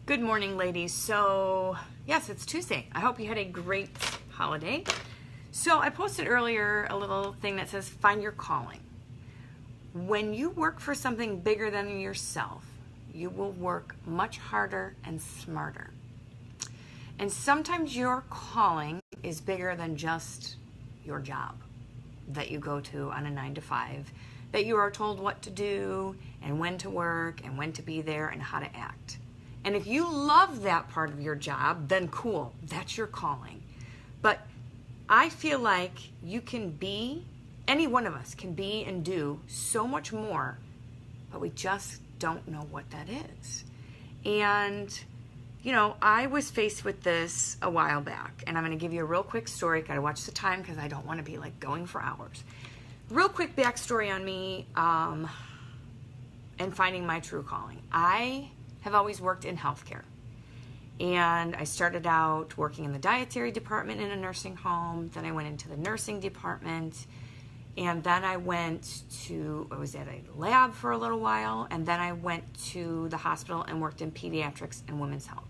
Good morning, ladies. So, yes, it's Tuesday. I hope you had a great holiday. So, I posted earlier a little thing that says, find your calling. When you work for something bigger than yourself, you will work much harder and smarter. And sometimes your calling is bigger than just your job that you go to on a 9 to 5, that you are told what to do and when to work and when to be there and how to act. And if you love that part of your job, then cool, that's your calling. But I feel like you can be, any one of us can be and do so much more, but we just don't know what that is. And, you know, I was faced with this a while back, and I'm going to give you a real quick story. Got to watch the time because I don't want to be like going for hours. Real quick backstory on me and finding my true calling. I have always worked in healthcare. And I started out working in the dietary department in a nursing home. Then I went into the nursing department. And then I was at a lab for a little while. And then I went to the hospital and worked in pediatrics and women's health.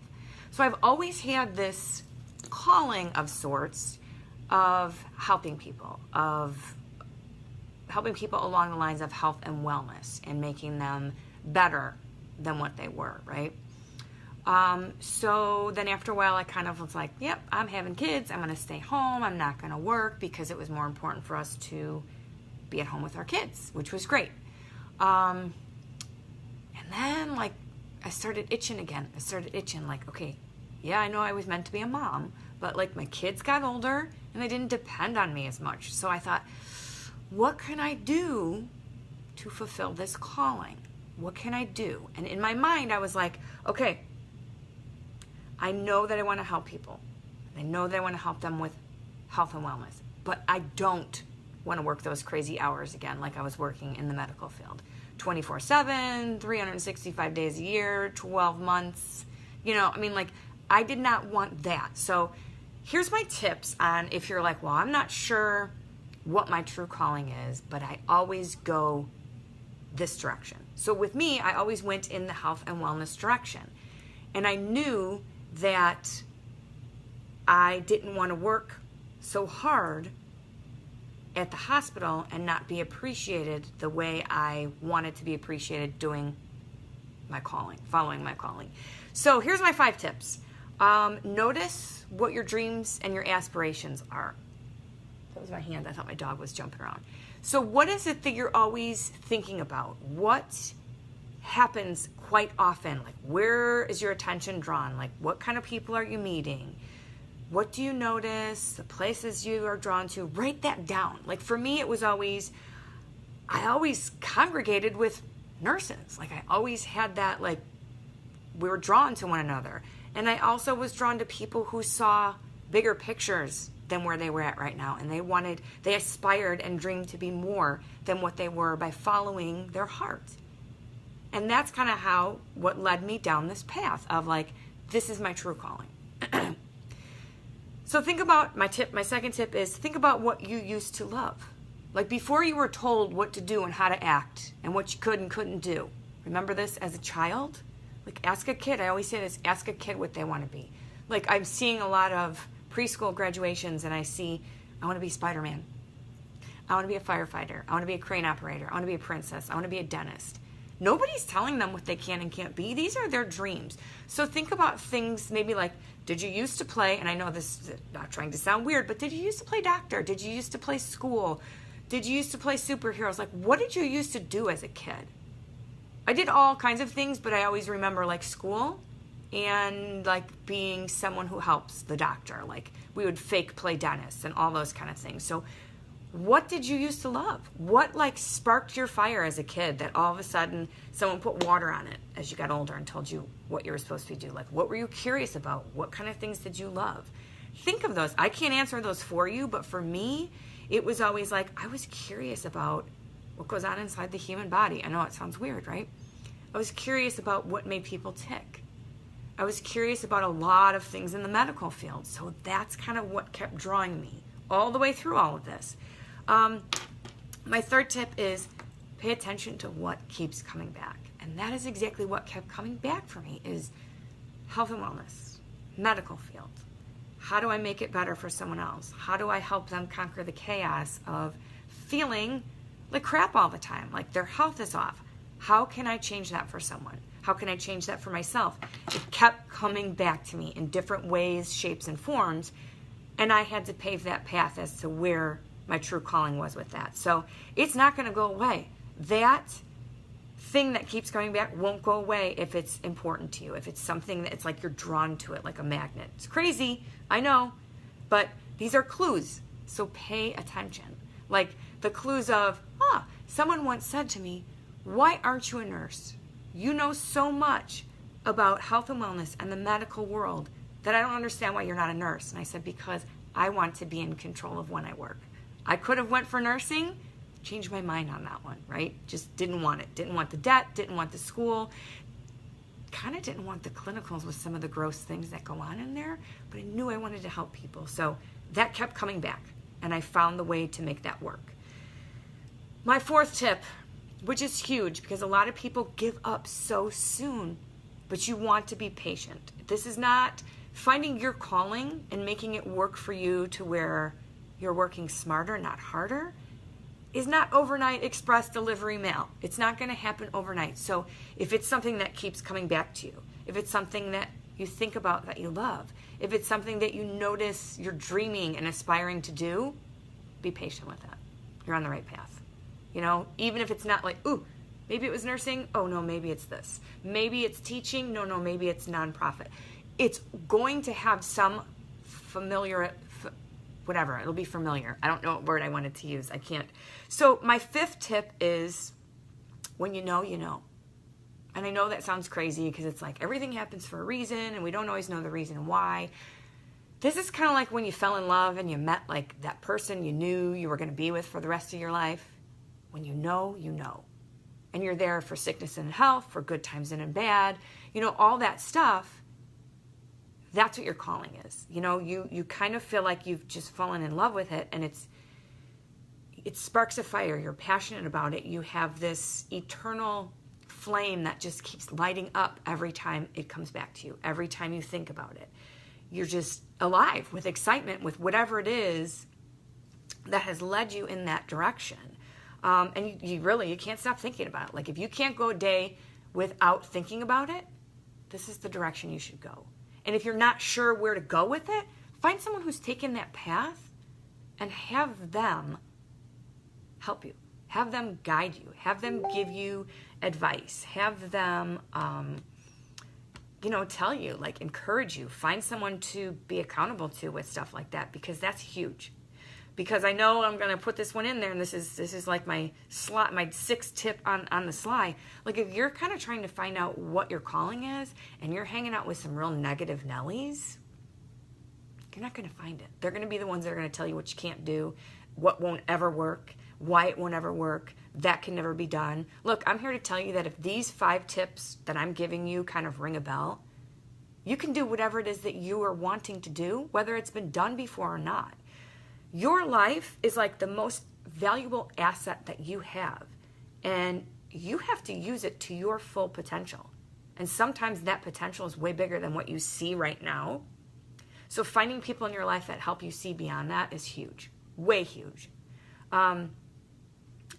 So I've always had this calling of sorts of helping people along the lines of health and wellness and making them better than what they were, right? So then after a while, I kind of was like, yep, I'm having kids. I'm going to stay home. I'm not going to work because it was more important for us to be at home with our kids, which was great. And then like I started itching again. Like, okay, yeah, I know I was meant to be a mom, but like my kids got older and they didn't depend on me as much. So I thought, what can I do to fulfill this calling? What can I do? And in my mind, I was like, okay, I know that I want to help people. I know that I want to help them with health and wellness, but I don't want to work those crazy hours again like I was working in the medical field. 24/7, 365 days a year, 12 months. You know, I mean, like, I did not want that. So here's my tips on if you're like, well, I'm not sure what my true calling is, but I always go this direction. So with me, I always went in the health and wellness direction. And I knew that I didn't want to work so hard at the hospital and not be appreciated the way I wanted to be appreciated doing my calling, following my calling. So here's my 5 tips. Notice what your dreams and your aspirations are. That was my hand. I thought my dog was jumping around. So what is it that you're always thinking about? What happens quite often? Like, where is your attention drawn? Like, what kind of people are you meeting? What do you notice? The places you are drawn to? Write that down. Like, for me, it was always, I always congregated with nurses. Like, I always had that, like, we were drawn to one another. And I also was drawn to people who saw bigger pictures than where they were at right now. And they aspired and dreamed to be more than what they were by following their heart. And that's kind of what led me down this path of like, this is my true calling. So think about my second tip is think about what you used to love. Like before you were told what to do and how to act and what you could and couldn't do. Remember this as a child? Like ask a kid, I always say this, ask a kid what they want to be. Like I'm seeing a lot of preschool graduations and I want to be Spider-Man. I want to be a firefighter. I want to be a crane operator. I want to be a princess. I want to be a dentist. Nobody's telling them what they can and can't be. These are their dreams. So think about things maybe like, did you used to play, and I know this is not trying to sound weird, but did you used to play doctor? Did you used to play school? Did you used to play superheroes? Like, what did you used to do as a kid? I did all kinds of things, but I always remember like school and like being someone who helps the doctor. Like we would fake play dentists and all those kind of things. So what did you used to love? What like sparked your fire as a kid that all of a sudden someone put water on it as you got older and told you what you were supposed to do? Like what were you curious about? What kind of things did you love? Think of those. I can't answer those for you, but for me, it was always like I was curious about what goes on inside the human body. I know it sounds weird, right? I was curious about what made people tick. I was curious about a lot of things in the medical field. So that's kind of what kept drawing me all the way through all of this. My third tip is pay attention to what keeps coming back. And that is exactly what kept coming back for me is health and wellness, medical field. How do I make it better for someone else? How do I help them conquer the chaos of feeling like crap all the time, like their health is off? How can I change that for someone? How can I change that for myself? It kept coming back to me in different ways, shapes, and forms, and I had to pave that path as to where my true calling was with that. So it's not going to go away. That thing that keeps coming back won't go away if it's important to you, if it's something that it's like you're drawn to it like a magnet. It's crazy, I know, but these are clues, so pay attention. Like the clues of, someone once said to me, why aren't you a nurse? You know so much about health and wellness and the medical world that I don't understand why you're not a nurse. And I said, because I want to be in control of when I work. I could have went for nursing, changed my mind on that one, right? Just didn't want it. Didn't want the debt, didn't want the school, kind of didn't want the clinicals with some of the gross things that go on in there, but I knew I wanted to help people. So that kept coming back, and I found the way to make that work. My fourth tip, which is huge because a lot of people give up so soon, but you want to be patient. This is not finding your calling and making it work for you to where you're working smarter, not harder, is not overnight express delivery mail. It's not going to happen overnight. So if it's something that keeps coming back to you, if it's something that you think about that you love, if it's something that you notice you're dreaming and aspiring to do, be patient with that. You're on the right path. You know, even if it's not like, ooh, maybe it was nursing. Oh, no, maybe it's this. Maybe it's teaching. No, maybe it's nonprofit. It's going to have some familiar, whatever. It'll be familiar. I don't know what word I wanted to use. I can't. So my fifth tip is when you know, you know. And I know that sounds crazy because it's like everything happens for a reason and we don't always know the reason why. This is kind of like when you fell in love and you met like that person you knew you were going to be with for the rest of your life. When you know, you know. And you're there for sickness and health, for good times and in bad. You know, all that stuff, that's what your calling is. You know, you kind of feel like you've just fallen in love with it, and it sparks a fire. You're passionate about it. You have this eternal flame that just keeps lighting up every time it comes back to you, every time you think about it. You're just alive with excitement, with whatever it is that has led you in that direction. And you can't stop thinking about it. Like if you can't go a day without thinking about it, this is the direction you should go. And if you're not sure where to go with it, find someone who's taken that path and have them help you. Have them guide you. Have them give you advice. Have them, tell you, like encourage you. Find someone to be accountable to with stuff like that, because that's huge. Because I know I'm going to put this one in there, and this is like my sixth tip on the sly. Like if you're kind of trying to find out what your calling is, and you're hanging out with some real negative Nellies, you're not going to find it. They're going to be the ones that are going to tell you what you can't do, what won't ever work, why it won't ever work, that can never be done. Look, I'm here to tell you that if these 5 tips that I'm giving you kind of ring a bell, you can do whatever it is that you are wanting to do, whether it's been done before or not. Your life is like the most valuable asset that you have, and you have to use it to your full potential. And sometimes that potential is way bigger than what you see right now. So finding people in your life that help you see beyond that is huge, way huge.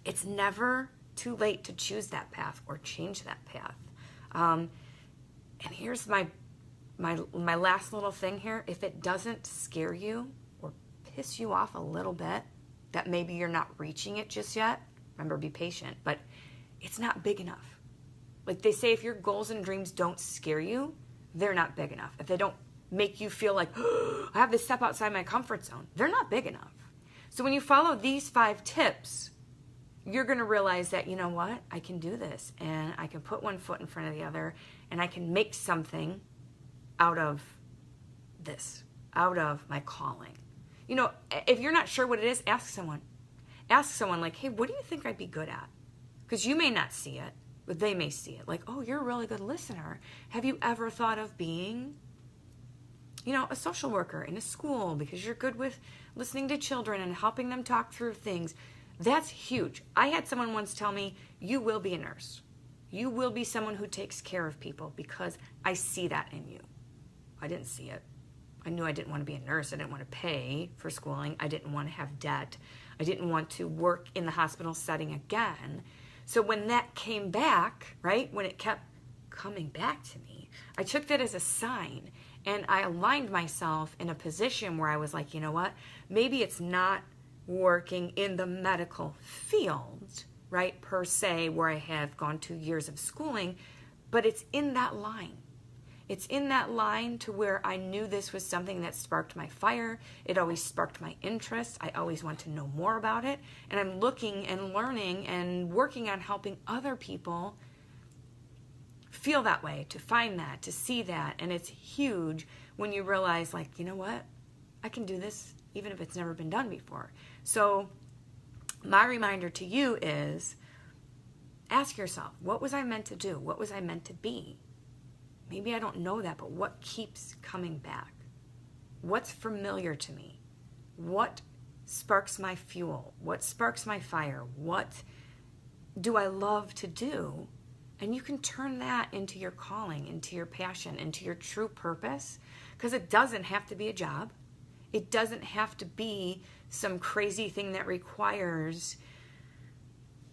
It's never too late to choose that path or change that path. And here's my last little thing here. If it doesn't scare you or piss you off a little bit, that maybe you're not reaching it just yet, remember, be patient, but it's not big enough. Like they say, if your goals and dreams don't scare you, they're not big enough. If they don't make you feel like, oh, I have to step outside my comfort zone, they're not big enough. So when you follow these 5 tips, you're going to realize that, you know what, I can do this, and I can put one foot in front of the other, and I can make something out of this, out of my calling. You know, if you're not sure what it is, ask someone. Ask someone like, hey, what do you think I'd be good at? Because you may not see it, but they may see it. Like, oh, you're a really good listener. Have you ever thought of being, a social worker in a school because you're good with listening to children and helping them talk through things? That's huge. I had someone once tell me, you will be a nurse. You will be someone who takes care of people because I see that in you. I didn't see it. I knew I didn't want to be a nurse. I didn't want to pay for schooling. I didn't want to have debt. I didn't want to work in the hospital setting again. So when that came back, right, when it kept coming back to me, I took that as a sign, and I aligned myself in a position where I was like, you know what, maybe it's not working in the medical field, right, per se, where I have gone 2 years of schooling, but it's in that line. It's in that line to where I knew this was something that sparked my fire. It always sparked my interest. I always want to know more about it. And I'm looking and learning and working on helping other people feel that way, to find that, to see that. And it's huge when you realize, like, you know what? I can do this even if it's never been done before. So my reminder to you is, ask yourself, what was I meant to do? What was I meant to be? Maybe I don't know that, but what keeps coming back? What's familiar to me? What sparks my fuel? What sparks my fire? What do I love to do? And you can turn that into your calling, into your passion, into your true purpose, because it doesn't have to be a job. It doesn't have to be some crazy thing that requires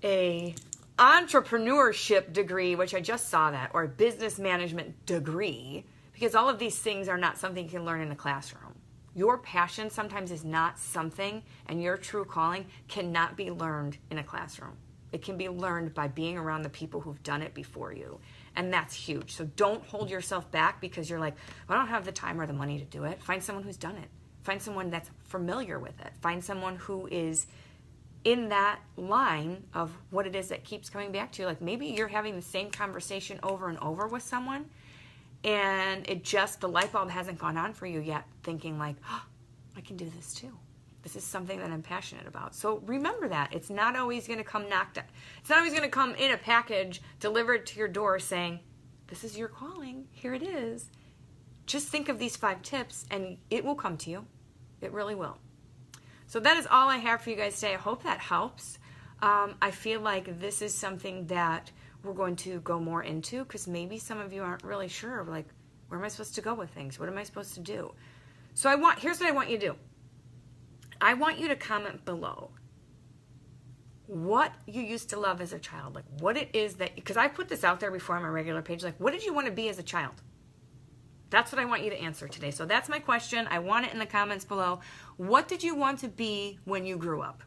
a entrepreneurship degree, which I just saw that, or a business management degree, because all of these things are not something you can learn in a classroom. Your passion sometimes is not something, and your true calling cannot be learned in a classroom. It can be learned by being around the people who've done it before you, and that's huge. So don't hold yourself back because you're like, I don't have the time or the money to do it. Find someone who's done it. Find someone that's familiar with it. Find someone who is in that line of what it is that keeps coming back to you. Like, maybe you're having the same conversation over and over with someone, and it just, the light bulb hasn't gone on for you yet, thinking like, oh, I can do this too. This is something that I'm passionate about. So remember that. It's not always going to come knocked out. It's not always going to come in a package delivered to your door saying, this is your calling. Here it is. Just think of these 5 tips and it will come to you. It really will. So that is all I have for you guys today. I hope that helps. I feel like this is something that we're going to go more into, because maybe some of you aren't really sure of, like, where am I supposed to go with things? What am I supposed to do? So here's what I want you to do. I want you to comment below what you used to love as a child. Like, what it is that, because I put this out there before on my regular page, like, what did you want to be as a child? That's what I want you to answer today. So that's my question. I want it in the comments below. What did you want to be when you grew up?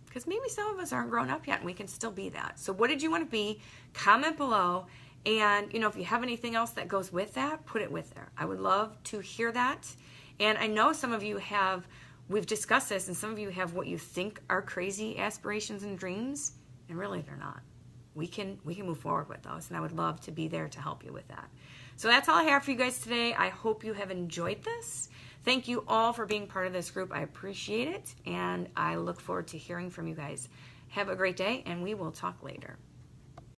Because maybe some of us aren't grown up yet and we can still be that. So what did you want to be? Comment below. And, if you have anything else that goes with that, put it with there. I would love to hear that. And I know some of you we've discussed this, and some of you have what you think are crazy aspirations and dreams, and really they're not. We can move forward with those, and I would love to be there to help you with that. So that's all I have for you guys today. I hope you have enjoyed this. Thank you all for being part of this group. I appreciate it, and I look forward to hearing from you guys. Have a great day, and we will talk later.